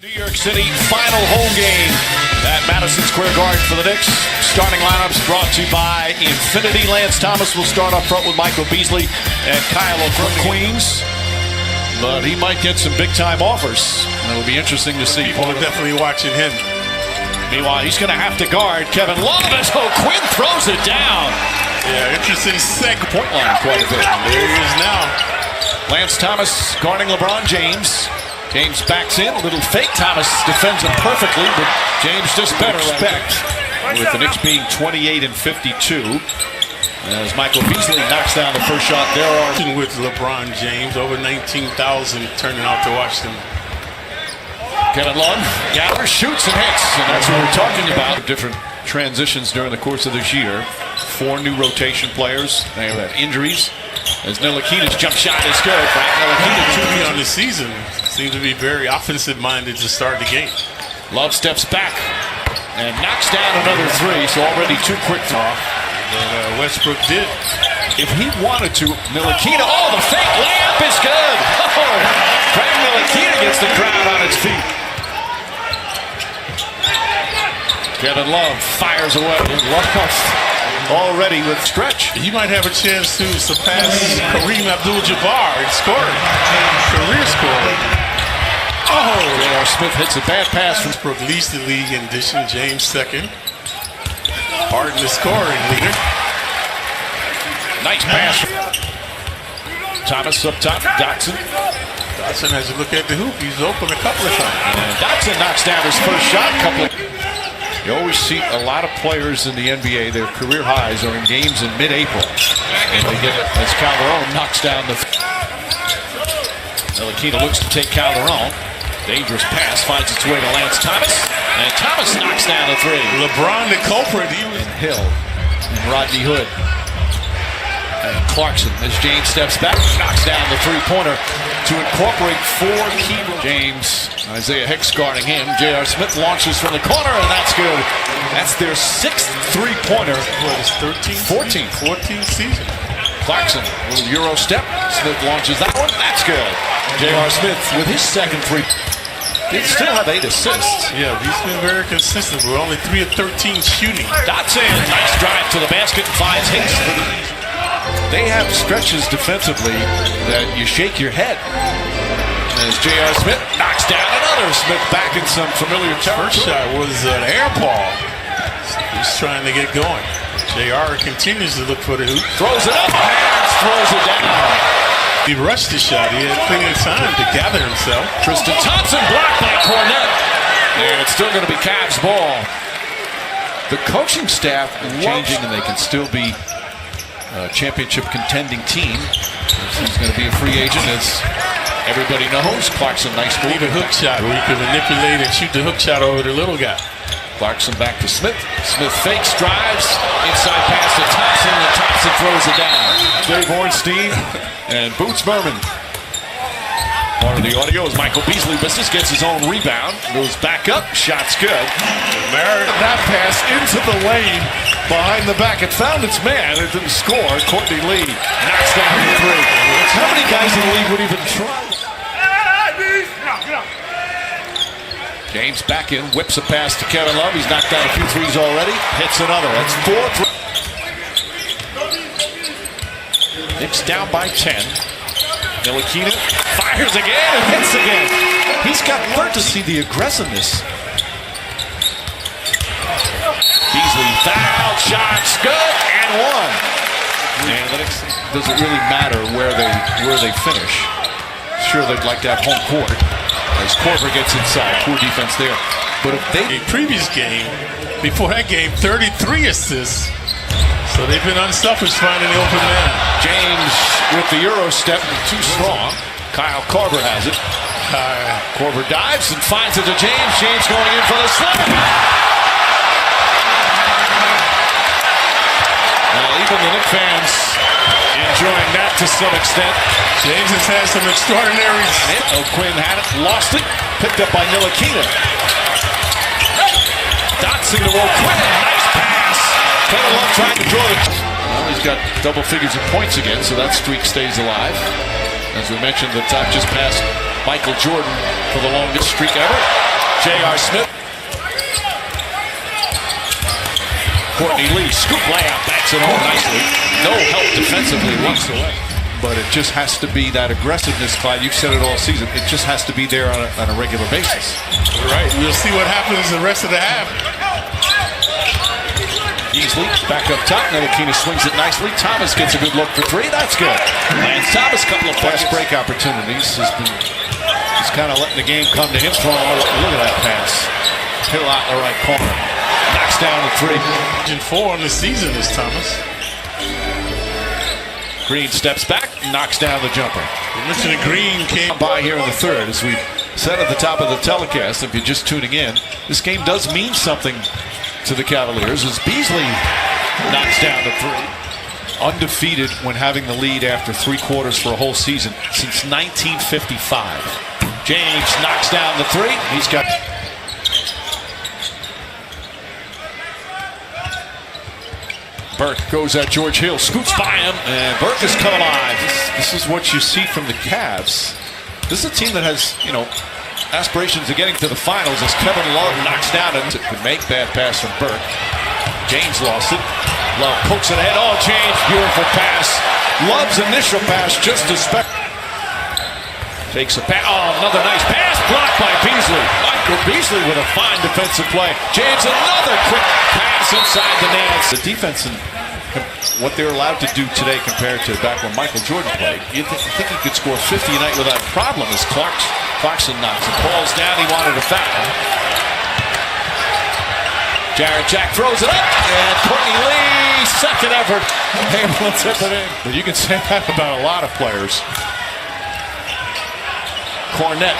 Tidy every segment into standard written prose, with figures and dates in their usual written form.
New York City final home game at Madison Square Garden for the Knicks. Starting lineups brought to you by Infinity. Lance Thomas will start up front with Michael Beasley and Kyle from Queens. But he might get some big-time offers. It'll be interesting to see. People are definitely watching him. Meanwhile, he's going to have to guard Kevin Love as Quinn throws it down. Yeah, interesting second Point line quite a bit. There he is now. Lance Thomas guarding LeBron James. James backs in, a little fake. Thomas defends him perfectly, but James just better respect. With the Knicks being 28-52. As Michael Beasley knocks down the first shot, there are with LeBron James, over 19,000 turning out to watch them. Kevin Love gathers, shoots, and hits, and that's what we're talking about. Different transitions during the course of this year. 4 new rotation players. They have had injuries. As Ntilikina's jump shot is good. Frank Ntilikina on the season seems to be very offensive-minded to start the game. Love steps back and knocks down another 3. So already 2 quick off. But Westbrook did. If he wanted to, Ntilikina, the fake layup is good. Frank Ntilikina gets the crowd on its feet. Kevin Love fires away. Already with stretch. He might have a chance to surpass Kareem Abdul-Jabbar in scoring. Career scoring. J.R. Smith hits a bad pass. Westbrook leads the league in addition. James second. Harden the scoring leader. Nice pass. Thomas up top. Dotson has to look at the hoop. He's open a couple of times. And Dotson knocks down his first shot. You always see a lot of players in the NBA, their career highs are in games in mid-April. And they get it as Calderon knocks down the... Ntilikina looks to take Calderon. Dangerous pass finds its way to Lance Thomas. And Thomas knocks down a 3. LeBron the culprit. And Hill and Rodney Hood. And Clarkson as James steps back, knocks down the 3-pointer to incorporate 4 key. James, Isaiah Hicks guarding him. J.R. Smith launches from the corner, and that's good. That's their 6th 3-pointer. What is 13? 14th season. Clarkson, a little Euro step. Smith launches that one. That's good. J.R. Smith with his second 3. They still have 8 assists. Yeah, he's been very consistent. We're only 3 of 13 shooting. Dotson, nice drive to the basket, finds Hicks. They have stretches defensively that you shake your head. As J.R. Smith knocks down another. Smith back in some familiar territory. First shot was an air ball. He's trying to get going. J.R. continues to look for the hoop. Throws it up, throws it down. He rushed the shot. He had plenty of time to gather himself. Tristan Thompson blocked by Cornette. And it's still going to be Cavs ball. The coaching staff changing, and they can still be a championship contending team. He's going to be a free agent, as everybody knows. Clarkson, nice move. A hook shot where you can manipulate and shoot the hook shot over the little guy. Clarkson back to Smith. Smith fakes, drives, inside pass to Thompson, and Thompson throws it down. Dave Ornstein and Boots Berman. Part of the audio as Michael Beasley misses, gets his own rebound, goes back up, shot's good. That pass into the lane behind the back. It found its man, it didn't score. Courtney Lee knocks down the 3. How many guys in the league would even try? James back in, whips a pass to Kevin Love. He's knocked down a few 3s already. Hits another. That's 4 3. Knicks down by 10. Ntilikina fires again and hits again. He's got learned to see the aggressiveness. Beasley foul, shots good, and 1. And the Knicks, does it really matter where they finish? Sure, they'd like to have home court. As Korver gets inside, poor defense there. But if they... A previous game, before that game, 33 assists. So they've been unselfish finding the open man. James with the Euro step, too strong. Kyle Korver has it. Korver dives and finds it to James. James going in for the slam. Now, even the Knicks fans enjoying that to some extent. James has had some extraordinary... Quinn had it, lost it, picked up by Ntilikina. Dotson to Quinn, nice pass. Kevin Love trying to draw the... Well, he's got double figures of points again, so that streak stays alive. As we mentioned, the top just passed Michael Jordan for the longest streak ever. J.R. Smith. Courtney Lee, scoop layup, backs it home nicely. No help defensively whatsoever. But it just has to be that aggressiveness, Clyde. You've said it all season. It just has to be there on a regular basis. Right. We'll see what happens the rest of the half. Beasley back up top. Ntilikina swings it nicely. Thomas gets a good look for three. That's good. Lance Thomas, couple of fast break opportunities. He's kind of letting the game come to him. Look at that pass. Hit out in the right corner. Knocks down the three. 4 on the season is Thomas. Green steps back, knocks down the jumper. Richard Green came by here in the third. As we said at the top of the telecast, if you're just tuning in, this game does mean something to the Cavaliers as Beasley knocks down the three. Undefeated when having the lead after 3 quarters for a whole season since 1955. James knocks down the three. He's got... Burke goes at George Hill, scoots by him, and Burke has come alive. This is what you see from the Cavs. This is a team that has, aspirations of getting to the finals as Kevin Love knocks down and could make that pass from Burke. James lost it. Love pokes it ahead. Oh, James, beautiful pass. Love's initial pass just a spec. Takes a pass. Oh, another nice pass blocked by Beasley. Michael Beasley with a fine defensive play. James, another quick pass inside the net. The defense and what they're allowed to do today compared to back when Michael Jordan played. You think he could score 50 a night without problem as Clarkson knocks it. Falls down. He wanted a foul. Jarrett Jack throws it up. And Courtney Lee, second effort. Able to tip it in. But you can say that about a lot of players. Cornette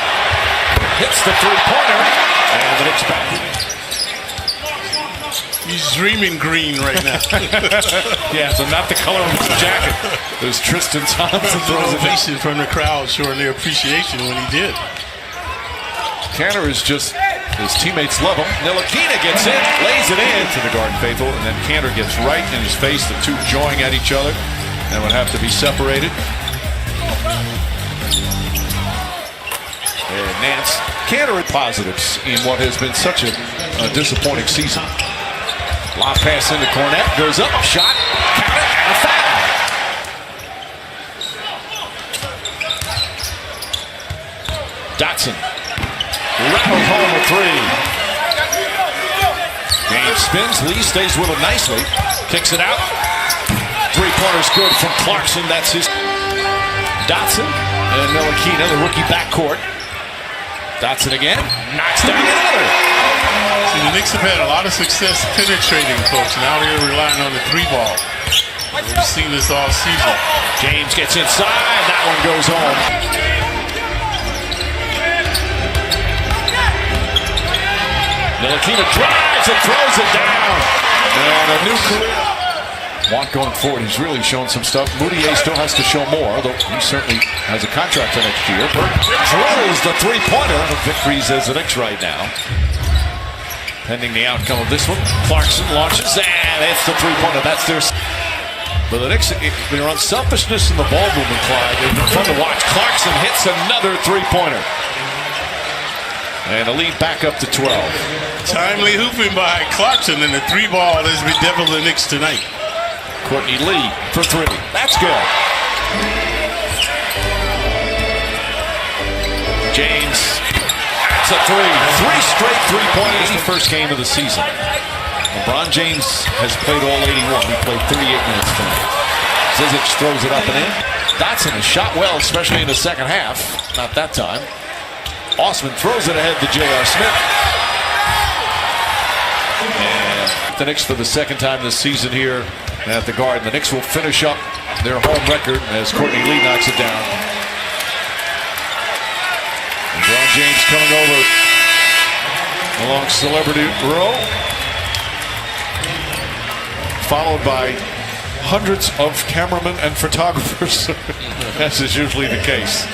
hits the three-pointer, and the Knicks back. He's dreaming green right now. Yeah, so not the color of his jacket. There's Tristan Thompson throws it ovation from the crowd showing their appreciation when he did. Cantor is just, his teammates love him. Ntilikina gets in, lays it in to the Garden Faithful, and then Cantor gets right in his face. The two jawing at each other and would have to be separated. And Nance, Cantor positives in what has been such a disappointing season. Lob pass into Cornette, goes up, shot, count it, and a foul. Dotson rattles home a three. James spins, Lee stays with it nicely, kicks it out. Three-pointer's good from Clarkson, that's his. Dotson and Ntilikina, the rookie backcourt. Dotson again, knocks down another. See, the Knicks have had a lot of success penetrating, folks. Now they're relying on the 3-ball. We've seen this all season. James gets inside, that one goes home. Ntilikina drives and throws it down. And a new career. Want going forward, he's really shown some stuff. Moutier still has to show more, though he certainly has a contract for next year. Burke drills the three-pointer. The victories as the Knicks right now. Pending the outcome of this one, Clarkson launches, and it's the three-pointer. That's their... But the Knicks, their unselfishness in the ball movement, Clyde, they've been fun to watch. Clarkson hits another three-pointer. And a lead back up to 12. Timely hooping by Clarkson, and the 3-ball has bedeviled the Knicks tonight. Courtney Lee for three. That's good. James, that's a three. 3 straight three-pointers in the first game of the season. LeBron James has played all 81. He played 38 minutes tonight. Zizic throws it up and in. Dotson has shot well, especially in the second half. Not that time. Osman throws it ahead to J.R. Smith. And the Knicks for the second time this season here at the Garden. The Knicks will finish up their home record as Courtney Lee knocks it down. LeBron James coming over along Celebrity Row, followed by hundreds of cameramen and photographers, as is usually the case.